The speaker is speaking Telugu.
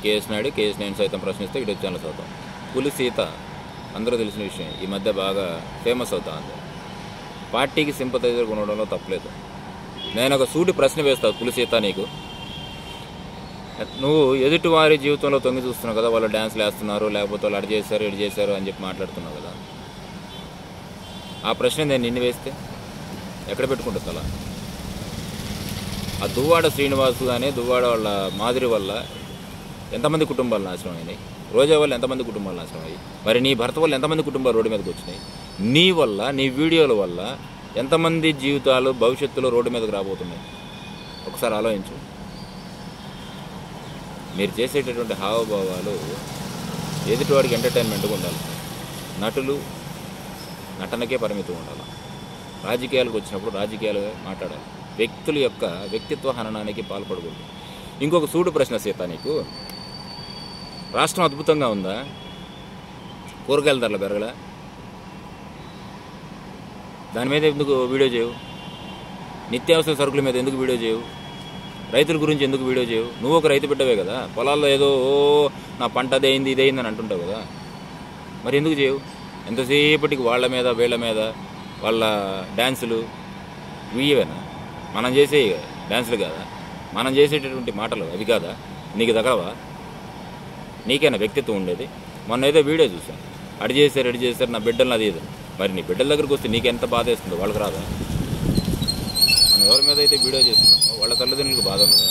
కేఎస్ నాయుడు, కేఎస్ నేను సైతం ప్రశ్నిస్తే యూట్యూబ్ ఛానల్స్ అవుతాం. పులి సీత అందరూ తెలిసిన విషయం, ఈ మధ్య బాగా ఫేమస్ అవుతా ఉంది. పార్టీకి సింపథైజర్ కొనడంలో తప్పలేదు. నేను ఒక సూటి ప్రశ్న వేస్తాను, పులి సీత నీకు, నువ్వు ఎదుటివారి జీవితంలో తొంగి చూస్తున్నావు కదా, వాళ్ళు డ్యాన్స్లు వేస్తున్నారు, లేకపోతే వాళ్ళు అడి చేశారు ఇడి చేశారు అని చెప్పి మాట్లాడుతున్నావు కదా. ఆ ప్రశ్న నేను నిన్ను వేస్తే ఎక్కడ పెట్టుకుంటుంది అలా? ఆ దువ్వాడ శ్రీనివాసు కానీ దువ్వాడ వాళ్ళ మాదిరి వల్ల ఎంతమంది కుటుంబాలు నాశనం అయినాయి? రోజా వల్ల ఎంతమంది కుటుంబాలు నాశనం అయ్యాయి? మరి నీ భర్త వల్ల ఎంతమంది కుటుంబాలు రోడ్డు మీదకి వచ్చినాయి? నీ వల్ల, నీ వీడియోల వల్ల ఎంతమంది జీవితాలు భవిష్యత్తులో రోడ్డు మీదకి రాబోతున్నాయి? ఒకసారి ఆలోచించు. మీరు చేసేటటువంటి హావభావాలు ఎదుటివాడికి ఎంటర్టైన్మెంట్గా ఉండాలి. నటులు నటనకే పరిమితం ఉండాలి. రాజకీయాలకు వచ్చినప్పుడు రాజకీయాలు మాట్లాడాలి. వ్యక్తుల యొక్క వ్యక్తిత్వ హననానికి పాల్పడకూడదు. ఇంకొక సూడు ప్రశ్న సీత నీకు, రాష్ట్రం అద్భుతంగా ఉందా? కూరగాయల ధరలు పెరగలా? దాని మీద ఎందుకు వీడియో చేయవు? నిత్యావసర సరుకుల మీద ఎందుకు వీడియో చేయవు? రైతుల గురించి ఎందుకు వీడియో చేయవు? నువ్వు ఒక రైతు బిడ్డవే కదా, పొలాల్లో ఏదో నా పంట అదైంది ఇదైంది అని అంటుంటావు కదా, మరి ఎందుకు చేయవు? ఎంతసేపటికి వాళ్ళ మీద వీళ్ళ మీద వాళ్ళ డ్యాన్సులు వీయవేనా? మనం చేసే డ్యాన్సులు కాదా? మనం చేసేటటువంటి మాటలు అవి కాదా? నీకు తగలవా? నీకైనా వ్యక్తిత్వం ఉండేది? మొన్న ఏదో వీడియో చూసాను, అడి చేశారు నా బిడ్డలను అది ఇది. మరి నీ బిడ్డల దగ్గరికి వస్తే నీకెంత బాధ వేస్తుందో వాళ్ళకి రాదా? మనం ఎవరి మీద అయితే వీడియో చేస్తున్నామో వాళ్ళ తల్లిదండ్రులకు బాధ ఉండదా?